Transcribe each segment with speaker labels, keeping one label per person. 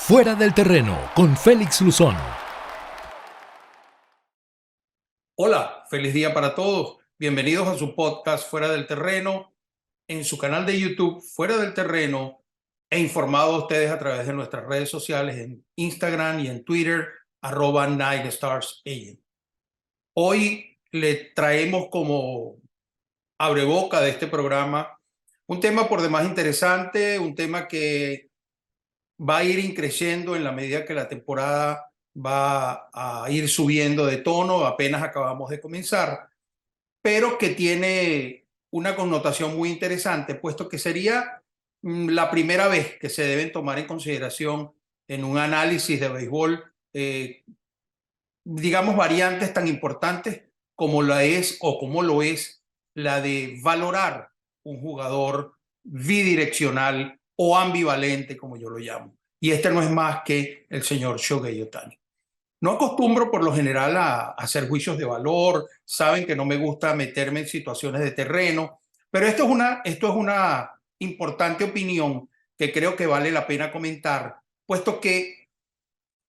Speaker 1: Fuera del Terreno con Félix Luzón.
Speaker 2: Hola, feliz día para todos. Bienvenidos a su podcast Fuera del Terreno, en su canal de YouTube Fuera del Terreno e informados a ustedes a través de nuestras redes sociales en Instagram y en Twitter, @NightStarsAgent. Hoy le traemos como abreboca de este programa un tema por demás interesante, un tema que va a ir increciendo en la medida que la temporada va a ir subiendo de tono, apenas acabamos de comenzar, pero que tiene una connotación muy interesante, puesto que sería la primera vez que se deben tomar en consideración en un análisis de béisbol, digamos, variantes tan importantes como la es o como lo es la de valorar un jugador bidireccional o ambivalente, como yo lo llamo. Y este no es más que el señor Shohei Ohtani. No acostumbro por lo general a hacer juicios de valor, saben que no me gusta meterme en situaciones de terreno, pero esto es una importante opinión que creo que vale la pena comentar, puesto que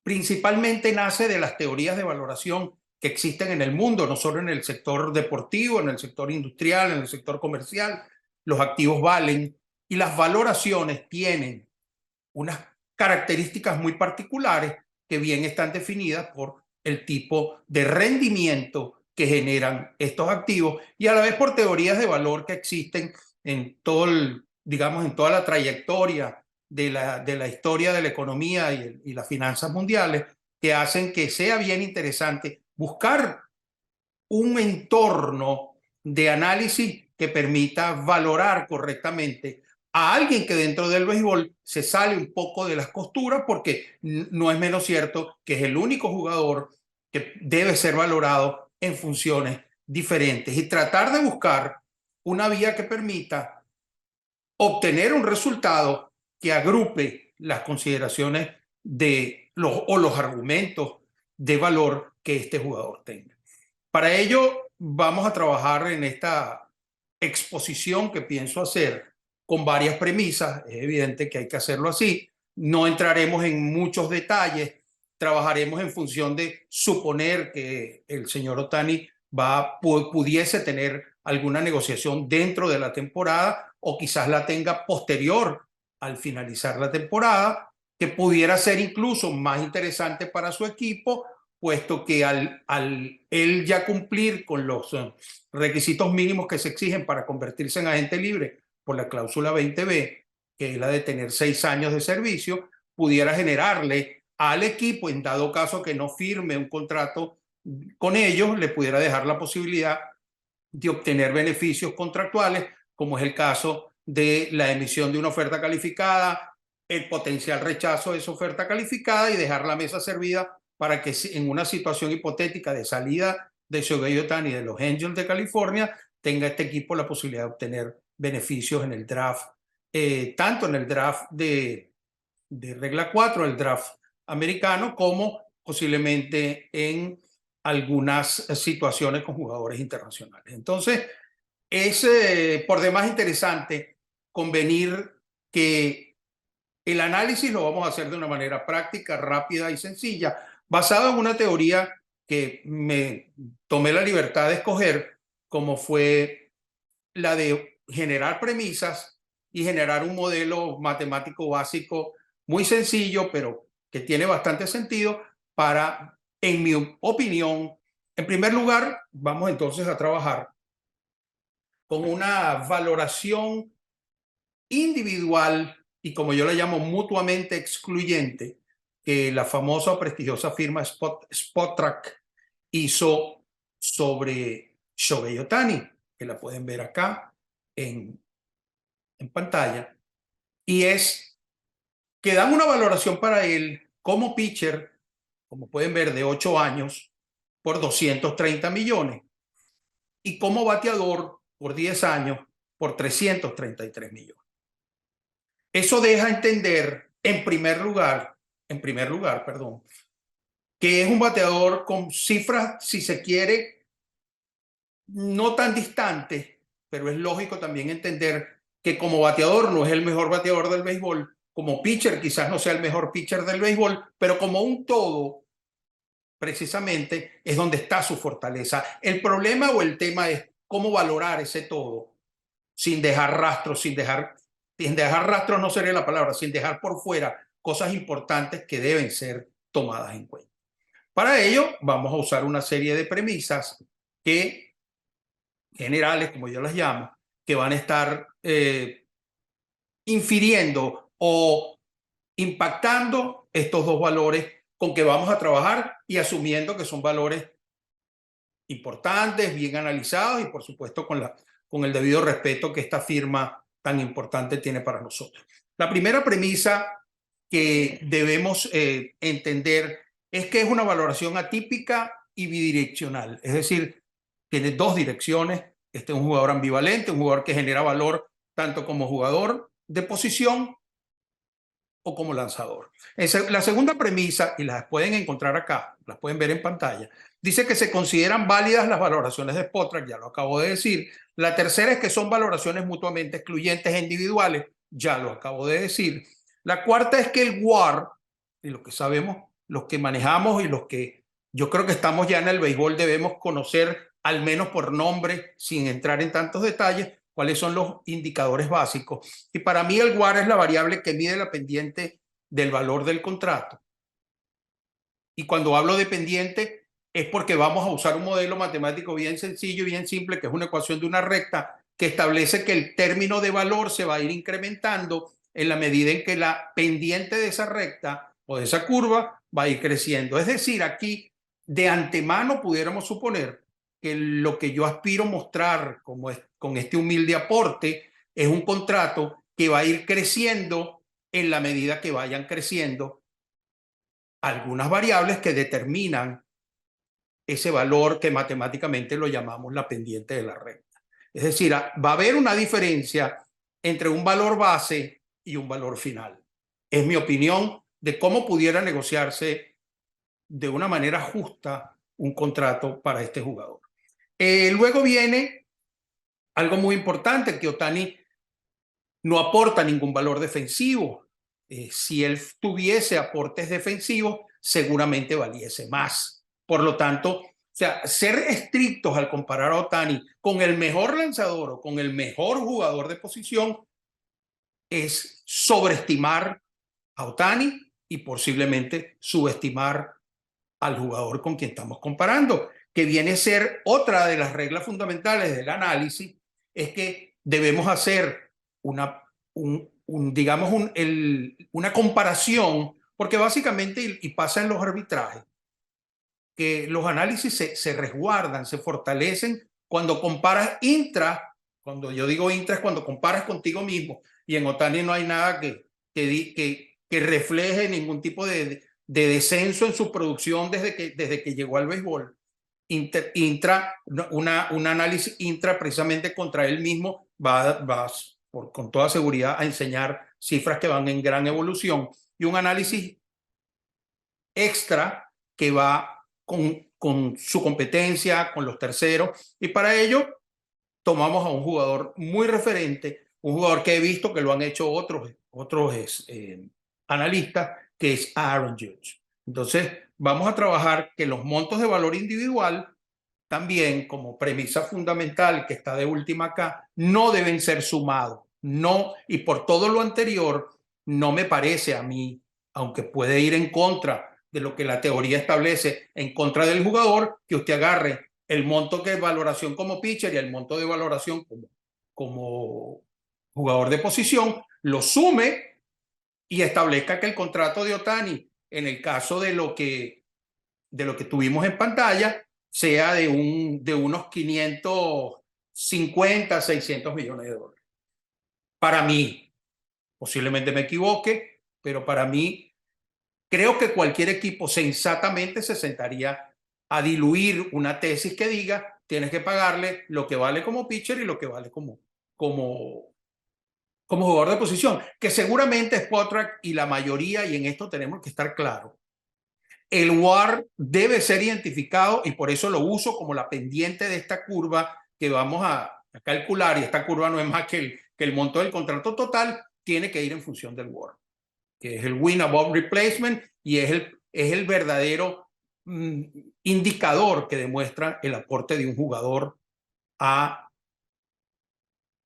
Speaker 2: principalmente nace de las teorías de valoración que existen en el mundo, no solo en el sector deportivo, en el sector industrial, en el sector comercial. Los activos valen y las valoraciones tienen unas características muy particulares que bien están definidas por el tipo de rendimiento que generan estos activos y a la vez por teorías de valor que existen en todo digamos, en toda la trayectoria de la historia de la economía y las finanzas mundiales, que hacen que sea bien interesante buscar un entorno de análisis que permita valorar correctamente a alguien que dentro del béisbol se sale un poco de las costuras, porque no es menos cierto que es el único jugador que debe ser valorado en funciones diferentes y tratar de buscar una vía que permita obtener un resultado que agrupe las consideraciones o los argumentos de valor que este jugador tenga. Para ello vamos a trabajar en esta exposición que pienso hacer con varias premisas. Es evidente que hay que hacerlo así. No entraremos en muchos detalles. Trabajaremos en función de suponer que el señor Ohtani pudiese tener alguna negociación dentro de la temporada o quizás la tenga posterior al finalizar la temporada, que pudiera ser incluso más interesante para su equipo, puesto que al él ya cumplir con los requisitos mínimos que se exigen para convertirse en agente libre por la cláusula 20B, que es la de tener 6 años de servicio, pudiera generarle al equipo, en dado caso que no firme un contrato con ellos, le pudiera dejar la posibilidad de obtener beneficios contractuales, como es el caso de la emisión de una oferta calificada, el potencial rechazo de esa oferta calificada y dejar la mesa servida para que en una situación hipotética de salida de Shohei Ohtani de los Angels de California, tenga este equipo la posibilidad de obtener beneficios en el draft, tanto en el draft de regla 4, el draft americano, como posiblemente en algunas situaciones con jugadores internacionales. Entonces, es por demás interesante convenir que el análisis lo vamos a hacer de una manera práctica, rápida y sencilla, basado en una teoría que me tomé la libertad de escoger, como fue la de generar premisas y generar un modelo matemático básico muy sencillo, pero que tiene bastante sentido para, en mi opinión, en primer lugar, vamos entonces a trabajar con una valoración individual y, como yo la llamo, mutuamente excluyente, que la famosa o prestigiosa firma Spotrac hizo sobre Shohei Ohtani, que la pueden ver acá en, en pantalla, y es que dan una valoración para él como pitcher, como pueden ver, de 8 años por 230 millones y como bateador por 10 años por 333 millones. Eso deja entender, en primer lugar, perdón, que es un bateador con cifras, si se quiere, no tan distantes, pero es lógico también entender que como bateador no es el mejor bateador del béisbol, como pitcher quizás no sea el mejor pitcher del béisbol, pero como un todo, precisamente es donde está su fortaleza. El problema o el tema es cómo valorar ese todo sin dejar rastros, sin dejar rastros no sería la palabra, sin dejar por fuera cosas importantes que deben ser tomadas en cuenta. Para ello vamos a usar una serie de premisas que generales, como yo las llamo, que van a estar infiriendo o impactando estos dos valores con que vamos a trabajar y asumiendo que son valores importantes, bien analizados y por supuesto con el debido respeto que esta firma tan importante tiene para nosotros. La primera premisa que debemos entender es que es una valoración atípica y bidireccional, es decir, tiene dos direcciones. Este es un jugador ambivalente, un jugador que genera valor tanto como jugador de posición o como lanzador. La segunda premisa, y las pueden encontrar acá, las pueden ver en pantalla, dice que se consideran válidas las valoraciones de Spotrac, ya lo acabo de decir. La tercera es que son valoraciones mutuamente excluyentes e individuales, ya lo acabo de decir. La cuarta es que el WAR, y lo que sabemos, los que manejamos y los que yo creo que estamos ya en el béisbol debemos conocer, al menos por nombre, sin entrar en tantos detalles, cuáles son los indicadores básicos. Y para mí el WAR es la variable que mide la pendiente del valor del contrato. Y cuando hablo de pendiente es porque vamos a usar un modelo matemático bien sencillo y bien simple, que es una ecuación de una recta que establece que el término de valor se va a ir incrementando en la medida en que la pendiente de esa recta o de esa curva va a ir creciendo. Es decir, aquí de antemano pudiéramos suponer que lo que yo aspiro a mostrar con este humilde aporte es un contrato que va a ir creciendo en la medida que vayan creciendo algunas variables que determinan ese valor que matemáticamente lo llamamos la pendiente de la recta. Es decir, va a haber una diferencia entre un valor base y un valor final. Es mi opinión de cómo pudiera negociarse de una manera justa un contrato para este jugador. Luego viene algo muy importante, que Ohtani no aporta ningún valor defensivo. Si él tuviese aportes defensivos, seguramente valiese más. Por lo tanto, o sea, ser estrictos al comparar a Ohtani con el mejor lanzador o con el mejor jugador de posición es sobreestimar a Ohtani y posiblemente subestimar al jugador con quien estamos comparando, que viene a ser otra de las reglas fundamentales del análisis, es que debemos hacer una comparación, porque básicamente, y pasa en los arbitrajes, que los análisis se resguardan, se fortalecen cuando comparas cuando yo digo intra es cuando comparas contigo mismo, y en Ohtani no hay nada que refleje ningún tipo de descenso en su producción desde que llegó al béisbol. Un análisis intra precisamente contra él mismo con toda seguridad a enseñar cifras que van en gran evolución, y un análisis extra que va con su competencia, con los terceros, y para ello tomamos a un jugador muy referente, un jugador que he visto que lo han hecho otros analistas, que es Aaron Judge. Entonces, vamos a trabajar que los montos de valor individual, también como premisa fundamental que está de última acá, no deben ser sumados. No, y por todo lo anterior, no me parece a mí, aunque puede ir en contra de lo que la teoría establece, en contra del jugador, que usted agarre el monto de valoración como pitcher y el monto de valoración como jugador de posición, lo sume y establezca que el contrato de Ohtani, en el caso de lo que tuvimos en pantalla, sea de unos 550, 600 millones de dólares. Para mí, posiblemente me equivoque, pero para mí, creo que cualquier equipo sensatamente se sentaría a diluir una tesis que diga, tienes que pagarle lo que vale como pitcher y lo que vale como jugador de posición, que seguramente Spotrac y la mayoría, y en esto tenemos que estar claros, el WAR debe ser identificado, y por eso lo uso como la pendiente de esta curva que vamos a calcular, y esta curva no es más que el monto del contrato total, tiene que ir en función del WAR. que es el win above replacement, y es el verdadero indicador que demuestra el aporte de un jugador a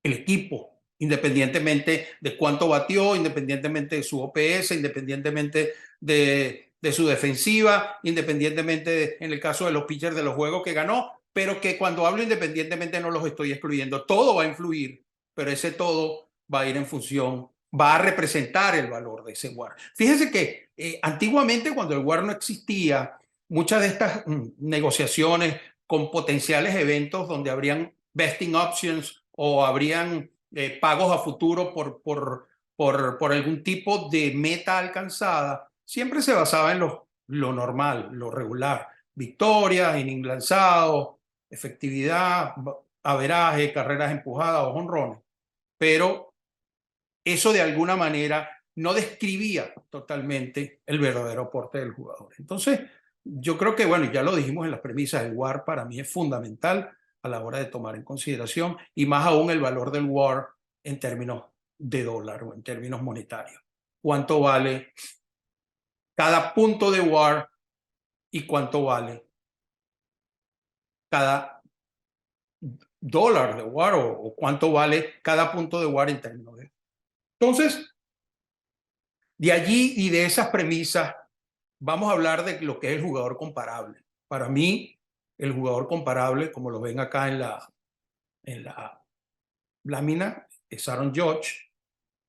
Speaker 2: el equipo, independientemente de cuánto batió, independientemente de su OPS, independientemente de su defensiva, independientemente en el caso de los pitchers de los juegos que ganó, pero que cuando hablo independientemente no los estoy excluyendo. Todo va a influir, pero ese todo va a ir en función, va a representar el valor de ese WAR. Fíjense que antiguamente, cuando el WAR no existía, muchas de estas negociaciones con potenciales eventos donde habrían vesting options o habrían pagos a futuro por algún tipo de meta alcanzada, siempre se basaba en lo normal, lo regular. Victorias, innings lanzados, efectividad, averaje, carreras empujadas o jonrones. Pero eso de alguna manera no describía totalmente el verdadero aporte del jugador. Entonces, yo creo que, bueno, ya lo dijimos en las premisas, el WAR para mí es fundamental a la hora de tomar en consideración, y más aún el valor del WAR en términos de dólar o en términos monetarios. ¿Cuánto vale cada punto de WAR y cuánto vale cada dólar de WAR o cuánto vale cada punto de WAR en términos de... Entonces, de allí y de esas premisas, vamos a hablar de lo que es el jugador comparable. Para mí, el jugador comparable, como lo ven acá en la lámina, es Aaron Judge.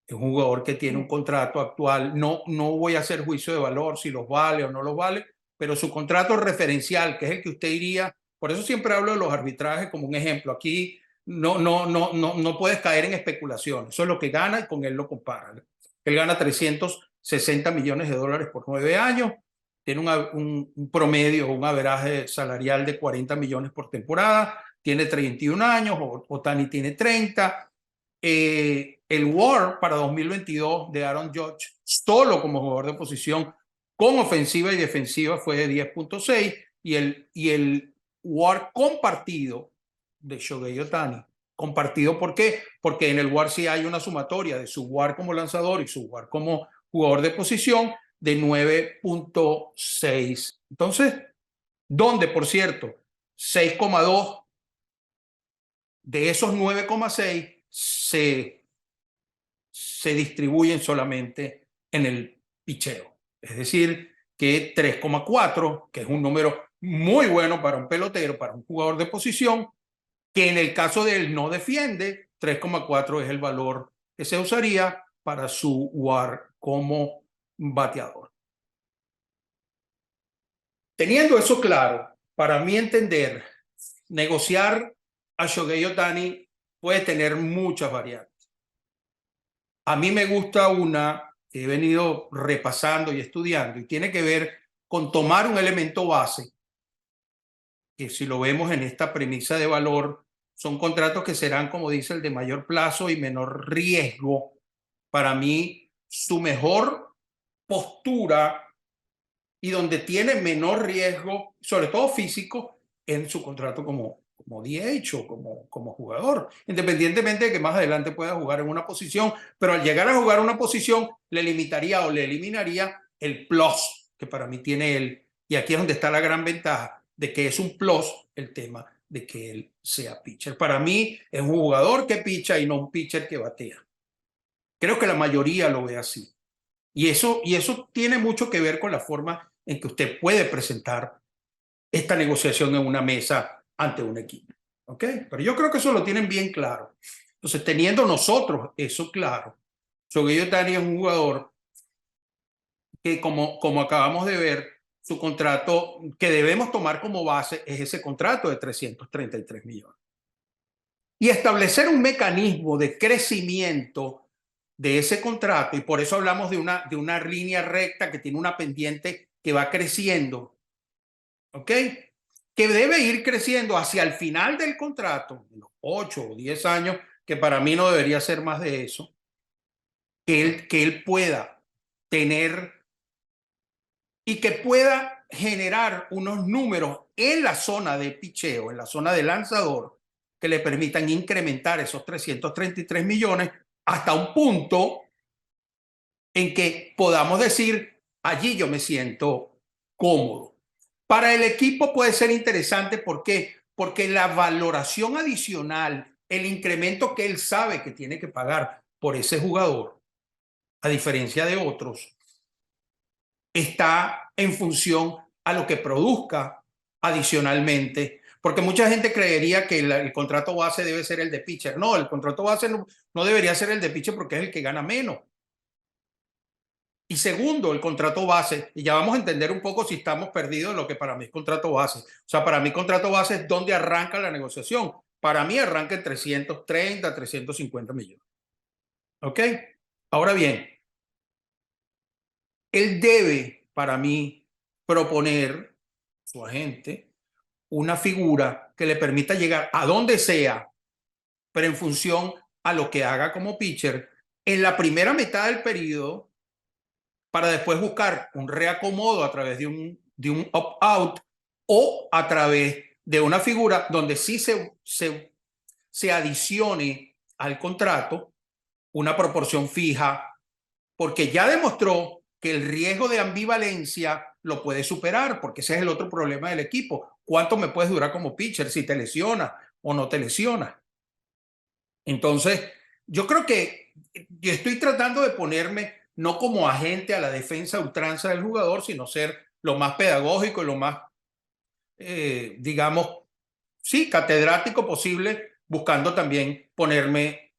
Speaker 2: Es un jugador que tiene un contrato actual. No voy a hacer juicio de valor si los vale o no los vale, pero su contrato referencial, que es el que usted iría, por eso siempre hablo de los arbitrajes como un ejemplo. Aquí no puedes caer en especulación. Eso es lo que gana y con él lo comparan. Él gana 360 millones de dólares por 9 años, tiene un promedio, un averaje salarial de 40 millones por temporada, tiene 31 años, Ohtani tiene 30. El WAR para 2022 de Aaron Judge, solo como jugador de posición, con ofensiva y defensiva, fue de 10.6, y el WAR compartido de Shohei Ohtani. Compartido, ¿por qué? Porque en el WAR sí hay una sumatoria de su WAR como lanzador y su WAR como jugador de posición de 9.6. Entonces, donde, por cierto, 6.2 de esos 9.6 se distribuyen solamente en el picheo. Es decir, que 3.4, que es un número muy bueno para un pelotero, para un jugador de posición, que en el caso de él no defiende, 3.4 es el valor que se usaría para su WAR como bateador. Teniendo eso claro, para mi entender, negociar a Shohei Ohtani puede tener muchas variantes. A mí me gusta una que he venido repasando y estudiando, y tiene que ver con tomar un elemento base, que si lo vemos en esta premisa de valor, son contratos que serán, como dice, el de mayor plazo y menor riesgo. Para mí, su mejor postura y donde tiene menor riesgo, sobre todo físico, en su contrato como DH o como jugador, independientemente de que más adelante pueda jugar en una posición, pero al llegar a jugar una posición le limitaría o le eliminaría el plus que para mí tiene él, y aquí es donde está la gran ventaja de que es un plus el tema de que él sea pitcher. Para mí es un jugador que picha y no un pitcher que batea. Creo que la mayoría lo ve así. Y eso tiene mucho que ver con la forma en que usted puede presentar esta negociación en una mesa ante un equipo. ¿Ok? Pero yo creo que eso lo tienen bien claro. Entonces, teniendo nosotros eso claro, Shohei Ohtani es un jugador que, como acabamos de ver, su contrato que debemos tomar como base es ese contrato de 333 millones. Y establecer un mecanismo de crecimiento de ese contrato, y por eso hablamos de una línea recta que tiene una pendiente que va creciendo, ¿ok? Que debe ir creciendo hacia el final del contrato, los 8 o 10 años, que para mí no debería ser más de eso, que él pueda tener y que pueda generar unos números en la zona de picheo, en la zona de lanzador, que le permitan incrementar esos 333 millones hasta un punto en que podamos decir, allí yo me siento cómodo. Para el equipo puede ser interesante, ¿por qué? Porque la valoración adicional, el incremento que él sabe que tiene que pagar por ese jugador, a diferencia de otros, está en función a lo que produzca adicionalmente, porque mucha gente creería que el contrato base debe ser el de pitcher. No, el contrato base no debería ser el de pitcher porque es el que gana menos. Y segundo, el contrato base, y ya vamos a entender un poco si estamos perdidos en lo que para mí es contrato base. O sea, para mí contrato base es donde arranca la negociación. Para mí arranca en 330, 350 millones. ¿Ok? Ahora bien, él debe, para mí, proponer, su agente, una figura que le permita llegar a donde sea, pero en función a lo que haga como pitcher en la primera mitad del periodo, para después buscar un reacomodo a través de un opt-out o a través de una figura donde sí se adicione al contrato una proporción fija, porque ya demostró que el riesgo de ambivalencia lo puede superar, porque ese es el otro problema del equipo. ¿Cuánto me puedes durar como pitcher si te lesionas o no te lesionas? Entonces, yo creo que yo estoy tratando de ponerme no como agente a la defensa a ultranza del jugador, sino ser lo más pedagógico y lo más, digamos, sí, catedrático posible, buscando también ponerme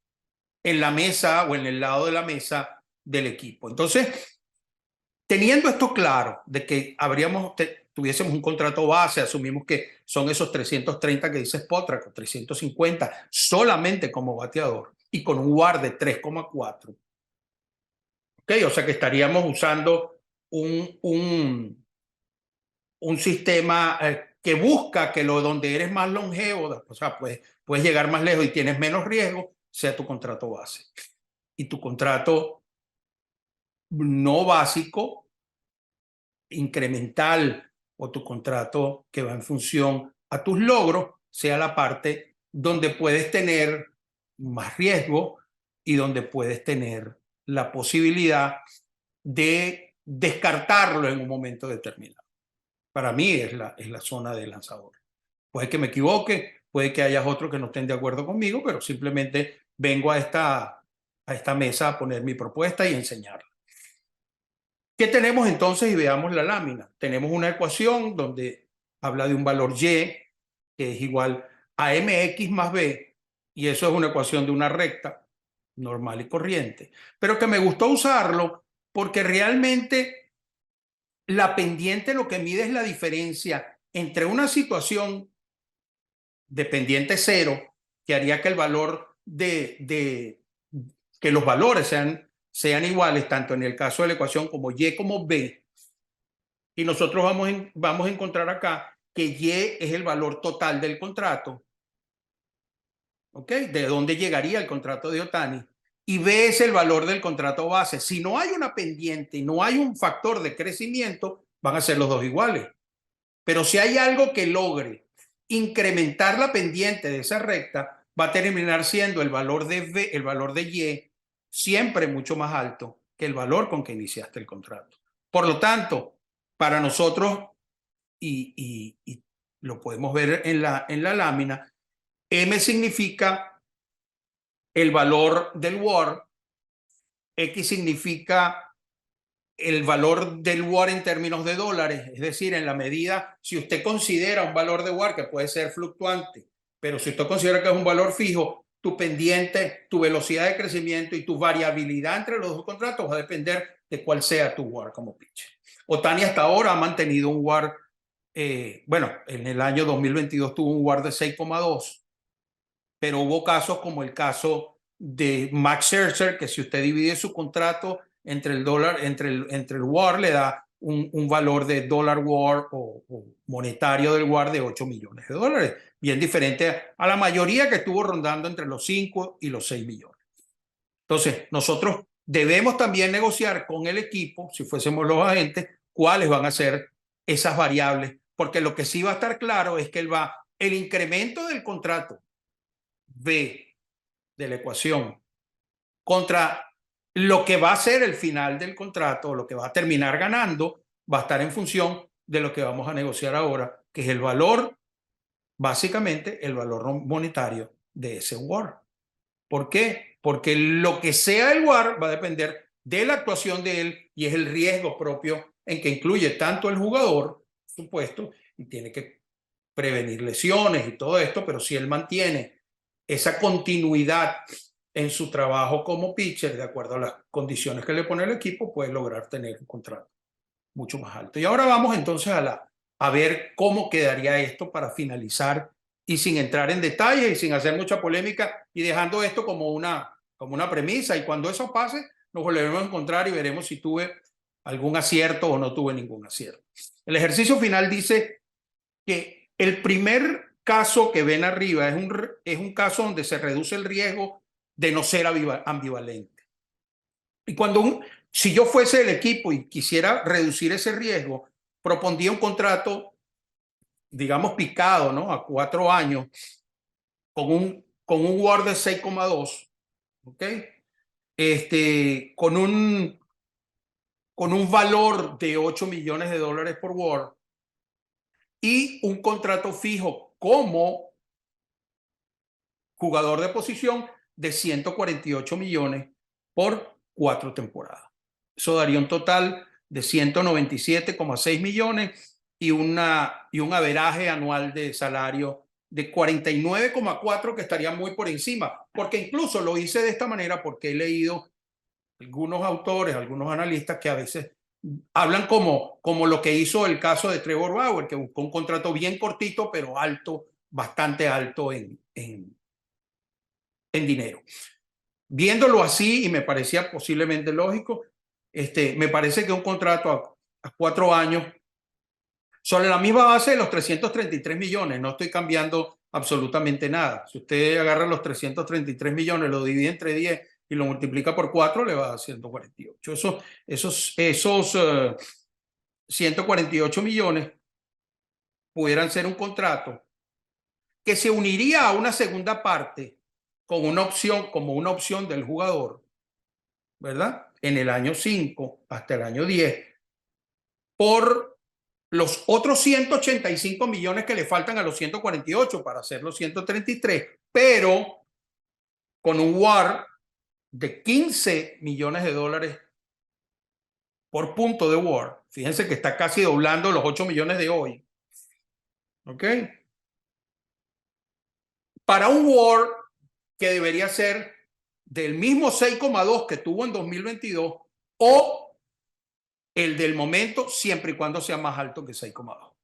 Speaker 2: en la mesa o en el lado de la mesa del equipo. Entonces, teniendo esto claro, de que tuviésemos un contrato base, asumimos que son esos 330 que dice Spotrac, 350 solamente como bateador y con un WAR de 3,4. ¿Ok? O sea que estaríamos usando un sistema que busca que donde eres más longevo, o sea, puedes llegar más lejos y tienes menos riesgo, sea tu contrato base. Y tu contrato no básico, incremental, o tu contrato que va en función a tus logros, sea la parte donde puedes tener más riesgo y donde puedes tener la posibilidad de descartarlo en un momento determinado. Para mí es la zona de lanzador. Puede que me equivoque, puede que hayas otros que no estén de acuerdo conmigo, pero simplemente vengo a esta mesa a poner mi propuesta y enseñarla. ¿Qué tenemos entonces? Y veamos la lámina. Tenemos una ecuación donde habla de un valor y que es igual a mx más b, y eso es una ecuación de una recta normal y corriente, pero que me gustó usarlo porque realmente la pendiente lo que mide es la diferencia entre una situación de pendiente cero, que haría que el valor que los valores sean iguales, tanto en el caso de la ecuación como y como b, y nosotros vamos a encontrar acá que y es el valor total del contrato, ¿ok? De dónde llegaría el contrato de Ohtani, y b es el valor del contrato base. Si no hay una pendiente y no hay un factor de crecimiento, van a ser los dos iguales. Pero si hay algo que logre incrementar la pendiente de esa recta, va a terminar siendo el valor de v, el valor de y, siempre mucho más alto que el valor con que iniciaste el contrato. Por lo tanto, para nosotros, y lo podemos ver en la lámina, M significa el valor del WAR, X significa el valor del WAR en términos de dólares, es decir, en la medida, si usted considera un valor de WAR que puede ser fluctuante, pero si usted considera que es un valor fijo, tu pendiente, tu velocidad de crecimiento y tu variabilidad entre los dos contratos va a depender de cuál sea tu WAR como pitcher. Ohtani hasta ahora ha mantenido un WAR, bueno, en el año 2022 tuvo un WAR de 6,2, pero hubo casos como el caso de Max Scherzer, que si usted divide su contrato entre el dólar, entre el WAR, le da un valor de dólar WAR o monetario del WAR de 8 millones de dólares, bien diferente a la mayoría que estuvo rondando entre los 5 y los 6 millones. Entonces, nosotros debemos también negociar con el equipo, si fuésemos los agentes, cuáles van a ser esas variables, porque lo que sí va a estar claro es que el incremento del contrato B de la ecuación contra lo que va a ser el final del contrato, lo que va a terminar ganando, va a estar en función de lo que vamos a negociar ahora, que es el valor, básicamente el valor monetario de ese WAR. ¿Por qué? Porque lo que sea el WAR va a depender de la actuación de él y es el riesgo propio en que incluye tanto el jugador, por supuesto, y tiene que prevenir lesiones y todo esto, pero si él mantiene esa continuidad en su trabajo como pitcher, de acuerdo a las condiciones que le pone el equipo, puede lograr tener un contrato mucho más alto. Y ahora vamos entonces a ver cómo quedaría esto para finalizar y sin entrar en detalles y sin hacer mucha polémica y dejando esto como una premisa. Y cuando eso pase, nos volveremos a encontrar y veremos si tuve algún acierto o no tuve ningún acierto. El ejercicio final dice que el primer caso que ven arriba es un caso donde se reduce el riesgo de no ser ambivalente. Y si yo fuese el equipo y quisiera reducir ese riesgo, propondría un contrato, digamos, picado, ¿no? A 4 años, con un WAR de 6,2, ¿ok? Con un valor de $8 millones por WAR y un contrato fijo como jugador de posición de 148 millones por 4 temporadas. Eso daría un total de 197,6 millones y un averaje anual de salario de 49,4, que estaría muy por encima, porque incluso lo hice de esta manera porque he leído algunos autores, algunos analistas que a veces hablan como lo que hizo el caso de Trevor Bauer, que buscó un contrato bien cortito, pero alto, bastante alto en dinero. Viéndolo así, y me parecía posiblemente lógico, me parece que un contrato a 4 años, sobre la misma base de los 333 millones, no estoy cambiando absolutamente nada. Si usted agarra los 333 millones, lo divide entre 10 y lo multiplica por 4, le va a dar 148. Esos 148 millones pudieran ser un contrato que se uniría a una segunda parte con una opción, como una opción del jugador, ¿verdad? En el año 5 hasta el año 10, por los otros 185 millones que le faltan a los 148 para hacer los 133, pero con un WAR de 15 millones de dólares por punto de WAR. Fíjense que está casi doblando los 8 millones de hoy. ¿Ok? Para un WAR que debería ser del mismo 6,2 que tuvo en 2022 o el del momento, siempre y cuando sea más alto que 6,2.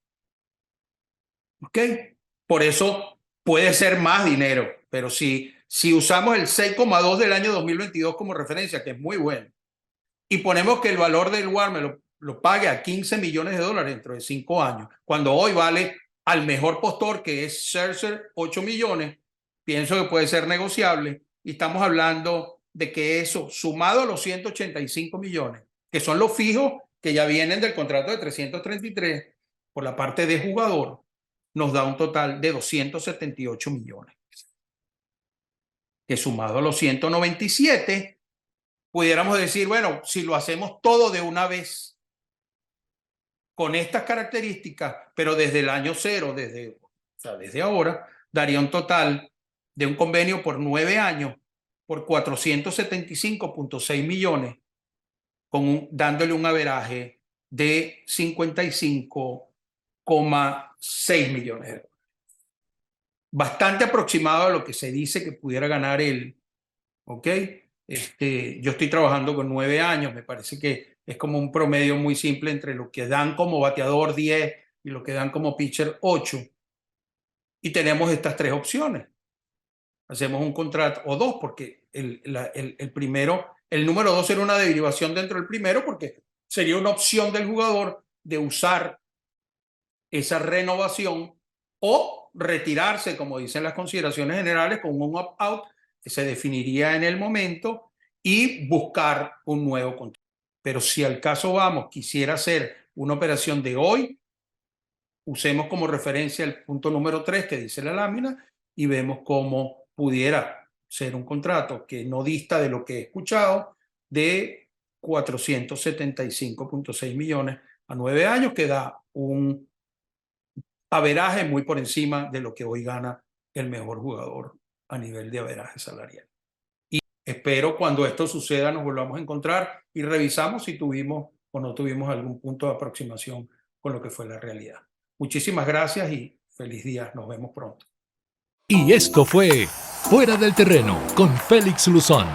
Speaker 2: ¿Ok? Por eso puede ser más dinero, pero si usamos el 6,2 del año 2022 como referencia, que es muy bueno, y ponemos que el valor del WAR me lo pague a 15 millones de dólares dentro de 5 años, cuando hoy vale al mejor postor, que es Scherzer, 8 millones, pienso que puede ser negociable, y estamos hablando de que eso, sumado a los 185 millones, que son los fijos que ya vienen del contrato de 333 por la parte de jugador, nos da un total de 278 millones, que sumado a los 197, pudiéramos decir, bueno, si lo hacemos todo de una vez, con estas características, pero desde el año cero, desde ahora, daría un total de un convenio por 9 años, por 475,6 millones, dándole un averaje de 55,6 millones de dólares. Bastante aproximado a lo que se dice que pudiera ganar él, ¿ok? Yo estoy trabajando con 9 años, me parece que es como un promedio muy simple entre lo que dan como bateador 10 y lo que dan como pitcher 8. Y tenemos estas 3 opciones. Hacemos un contrato, o 2, porque el primero, el número 2 será una derivación dentro del primero, porque sería una opción del jugador de usar esa renovación o retirarse, como dicen las consideraciones generales, con un opt-out que se definiría en el momento y buscar un nuevo contrato. Pero si al caso vamos, quisiera hacer una operación de hoy, usemos como referencia el punto número 3 que dice la lámina y vemos cómo pudiera ser un contrato que no dista de lo que he escuchado, de 475.6 millones a 9 años, que da un averaje muy por encima de lo que hoy gana el mejor jugador a nivel de averaje salarial. Y espero cuando esto suceda nos volvamos a encontrar y revisamos si tuvimos o no tuvimos algún punto de aproximación con lo que fue la realidad. Muchísimas gracias y feliz día. Nos vemos pronto.
Speaker 1: Y esto fue Fuera del Terreno con Félix Luzón.